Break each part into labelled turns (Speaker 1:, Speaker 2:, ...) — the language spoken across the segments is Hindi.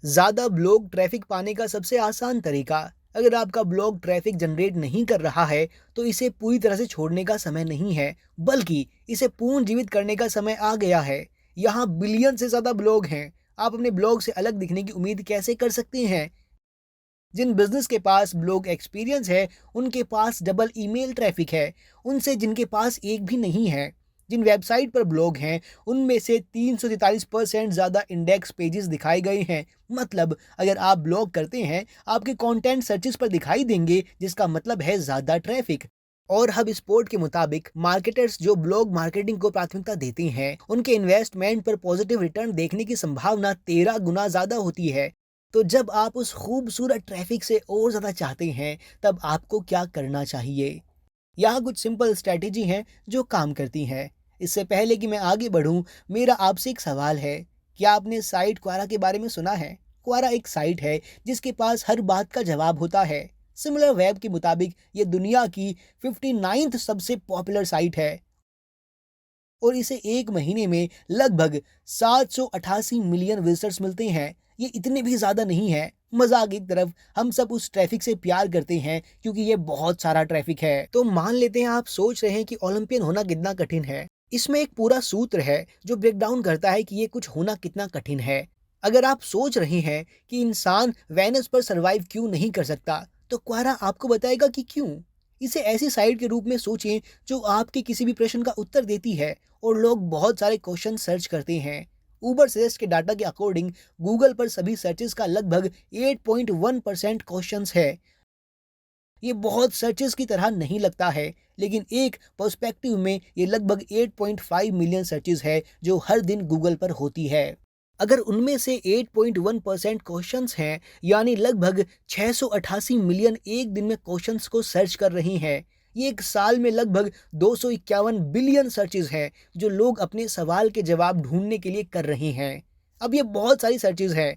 Speaker 1: ज़्यादा ब्लॉग ट्रैफिक पाने का सबसे आसान तरीका, अगर आपका ब्लॉग ट्रैफिक जनरेट नहीं कर रहा है तो इसे पूरी तरह से छोड़ने का समय नहीं है, बल्कि इसे पुनर्जीवित करने का समय आ गया है। यहाँ बिलियन से ज़्यादा ब्लॉग हैं। आप अपने ब्लॉग से अलग दिखने की उम्मीद कैसे कर सकते हैं? जिन बिजनेस के पास ब्लॉग एक्सपीरियंस है, उनके पास डबल ईमेल ट्रैफिक है उनसे जिनके पास एक भी नहीं है। जिन वेबसाइट पर ब्लॉग हैं, उनमें से 343% ज़्यादा इंडेक्स पेजेस दिखाए गए हैं। मतलब अगर आप ब्लॉग करते हैं, आपके कंटेंट सर्चेस पर दिखाई देंगे, जिसका मतलब है ज़्यादा ट्रैफिक। और हब स्पोर्ट के मुताबिक मार्केटर्स जो ब्लॉग मार्केटिंग को प्राथमिकता देते हैं, उनके इन्वेस्टमेंट पर पॉजिटिव रिटर्न देखने की संभावना 13 गुना ज़्यादा होती है। तो जब आप उस खूबसूरत ट्रैफिक से और ज़्यादा चाहते हैं, तब आपको क्या करना चाहिए? यहाँ कुछ सिंपल स्ट्रैटेजी हैं जो काम करती हैं। इससे पहले कि मैं आगे बढ़ूँ, मेरा आपसे एक सवाल है। क्या आपने साइट क्वारा के बारे में सुना है? क्वारा एक साइट है जिसके पास हर बात का जवाब होता है। सिमिलर वेब के मुताबिक ये दुनिया की 59th सबसे पॉपुलर साइट है और इसे एक महीने में लगभग 788 मिलियन विजिटर्स मिलते हैं। ये इतने भी ज़्यादा नहीं है। मजाक एक तरफ, हम सब उस ट्रैफिक से प्यार करते हैं क्योंकि ये बहुत सारा ट्रैफिक है। तो मान लेते हैं आप सोच रहे हैं कि ओलंपियन होना कितना कठिन है। इसमें एक पूरा सूत्र है जो ब्रेक डाउन करता है कि ये कुछ होना कितना कठिन है। अगर आप सोच रहे हैं कि इंसान वेनस पर सरवाइव क्यों नहीं कर सकता, तो क्वारा आपको बताएगा कि क्यों। इसे ऐसी साइट के रूप में सोचें जो आपके किसी भी प्रश्न का उत्तर देती है और लोग बहुत सारे क्वेश्चन सर्च करते हैं। उबर सजेस्ट के डाटा के अकॉर्डिंग गूगल पर सभी सर्चेस का लगभग 8.1% क्वेश्चंस है। ये बहुत सर्चेस की तरह नहीं लगता है, लेकिन एक पर्सपेक्टिव में ये लगभग 8.5 मिलियन सर्चेस है जो हर दिन गूगल पर होती है। अगर उनमें से 8.1% क्वेश्चंस हैं, यानी लगभग 688 मिलियन एक दिन में क्वेश्चंस को सर्च कर रही हैं। ये एक साल में लगभग 251 बिलियन सर्चेज हैं जो लोग अपने सवाल के जवाब ढूंढने के लिए कर रहे हैं। अब ये बहुत सारी सर्चेज हैं।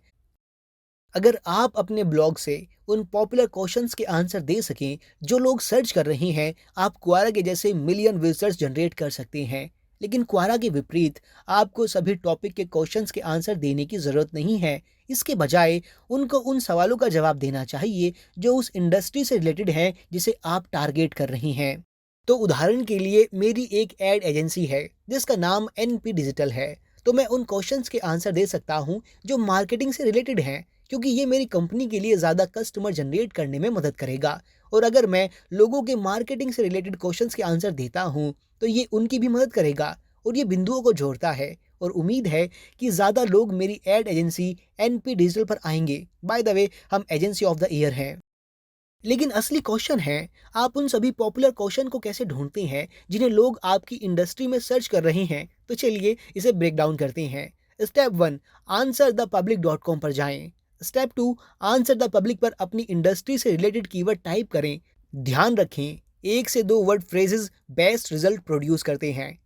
Speaker 1: अगर आप अपने ब्लॉग से उन पॉपुलर क्वेश्चंस के आंसर दे सकें जो लोग सर्च कर रहे हैं, आप क्वारा के जैसे मिलियन विजिटर्स जनरेट कर सकते हैं। लेकिन क्वारा के विपरीत, आपको सभी टॉपिक के क्वेश्चंस के आंसर देने की ज़रूरत नहीं है। इसके बजाय उनको उन सवालों का जवाब देना चाहिए जो उस इंडस्ट्री से रिलेटेड है जिसे आप टारगेट कर रही हैं। तो उदाहरण के लिए, मेरी एक एड एजेंसी है जिसका नाम एनपी डिजिटल है। तो मैं उन क्वेश्चंस के आंसर दे सकता हूं जो मार्केटिंग से रिलेटेड हैं, क्योंकि ये मेरी कंपनी के लिए ज़्यादा कस्टमर जनरेट करने में मदद करेगा। और अगर मैं लोगों के मार्केटिंग से रिलेटेड क्वेश्चंस के आंसर देता हूँ, तो ये उनकी भी मदद करेगा और ये बिंदुओं को जोड़ता है। और उम्मीद है कि ज़्यादा लोग मेरी एड एजेंसी एनपी डिजिटल पर आएंगे। बाय द वे, हम एजेंसी ऑफ द ईयर हैं। लेकिन असली क्वेश्चन है, आप उन सभी पॉपुलर क्वेश्चन को कैसे ढूंढते हैं जिन्हें लोग आपकी इंडस्ट्री में सर्च कर रहे हैं। तो चलिए इसे ब्रेक डाउन करते हैं। स्टेप 1, आंसर द पब्लिक.com पर जाएं। स्टेप 2, आंसर द पब्लिक पर अपनी इंडस्ट्री से रिलेटेड कीवर्ड टाइप करें। ध्यान रखें, 1 से 2 word phrases best result produce करते हैं।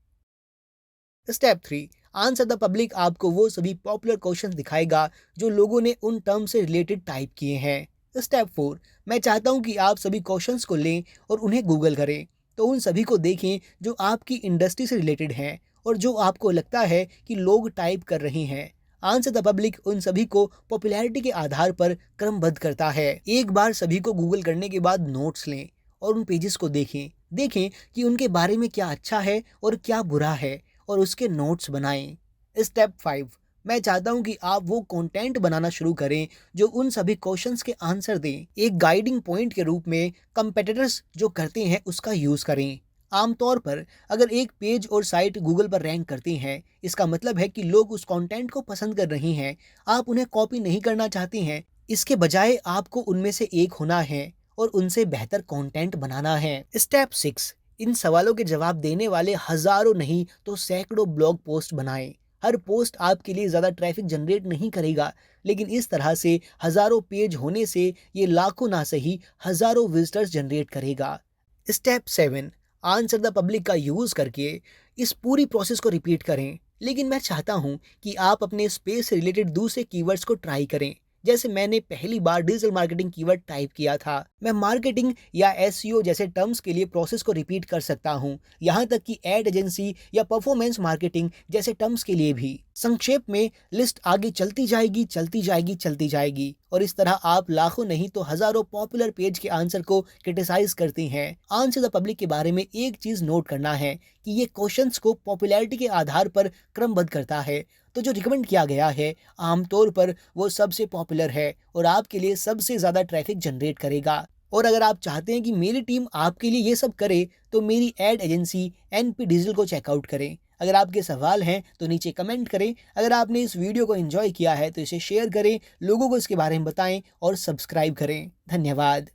Speaker 1: स्टेप 3, आंसर द पब्लिक आपको वो सभी पॉपुलर क्वेश्चंस दिखाएगा जो लोगों ने उन टर्म से रिलेटेड टाइप किए हैं। स्टेप 4, मैं चाहता हूं कि आप सभी क्वेश्चंस को लें और उन्हें गूगल करें। तो उन सभी को देखें जो आपकी इंडस्ट्री से रिलेटेड हैं और जो आपको लगता है कि लोग टाइप कर रहे हैं। आंसर द पब्लिक उन सभी को पॉपुलैरिटी के आधार पर क्रमबद्ध करता है। एक बार सभी को गूगल करने के बाद नोट्स लें और उन पेजेस को देखें। देखें कि उनके बारे में क्या अच्छा है और क्या बुरा है, और उसके नोट्स बनाएं। स्टेप 5, मैं चाहता हूं कि आप वो कंटेंट बनाना शुरू करें जो उन सभी क्वेश्चंस के आंसर दें। एक गाइडिंग पॉइंट के रूप में कंपेटिटर्स जो करते हैं उसका यूज करें। आमतौर पर अगर एक पेज और साइट गूगल पर रैंक करते हैं, इसका मतलब है कि लोग उस कंटेंट को पसंद कर रहे हैं। आप उन्हें कॉपी नहीं करना चाहते हैं। इसके बजाय आपको उनमें से एक होना है और उनसे बेहतर कंटेंट बनाना है। स्टेप 6, इन सवालों के जवाब देने वाले हजारों नहीं तो सैकड़ों ब्लॉग पोस्ट बनाएं। हर पोस्ट आपके लिए ज़्यादा ट्रैफिक जनरेट नहीं करेगा, लेकिन इस तरह से हजारों पेज होने से ये लाखों ना सही हजारों विजिटर्स जनरेट करेगा। स्टेप 7, आंसर द पब्लिक का यूज़ करके इस पूरी प्रोसेस को रिपीट करें। लेकिन मैं चाहता हूं कि आप अपने स्पेस से रिलेटेड दूसरे कीवर्ड्स को ट्राई करें। जैसे मैंने पहली बार डिजिटल मार्केटिंग कीवर्ड टाइप किया था, मैं मार्केटिंग या एसईओ जैसे टर्म्स के लिए प्रोसेस को रिपीट कर सकता हूँ, यहाँ तक कि एड एजेंसी या परफॉर्मेंस मार्केटिंग जैसे टर्म्स के लिए भी। संक्षेप में लिस्ट आगे चलती जाएगी, चलती जाएगी, चलती जाएगी, और इस तरह आप लाखों नहीं तो हजारों पॉपुलर पेज के आंसर को क्रिटिसाइज करती हैं। आंसर द पब्लिक के बारे में एक चीज नोट करना है कि ये क्वेश्चंस को पॉपुलैरिटी के आधार पर क्रमबद्ध करता है। तो जो रिकमेंड किया गया है आमतौर पर वो सबसे पॉपुलर है और आपके लिए सबसे ज्यादा ट्रैफिक जनरेट करेगा। और अगर आप चाहते हैं कि मेरी टीम आपके लिए ये सब करे तो मेरी एड एजेंसी एनपी डिजिटल को चेकआउट करें। अगर आपके सवाल हैं तो नीचे कमेंट करें। अगर आपने इस वीडियो को एंजॉय किया है तो इसे शेयर करें, लोगों को इसके बारे में बताएं और सब्सक्राइब करें। धन्यवाद।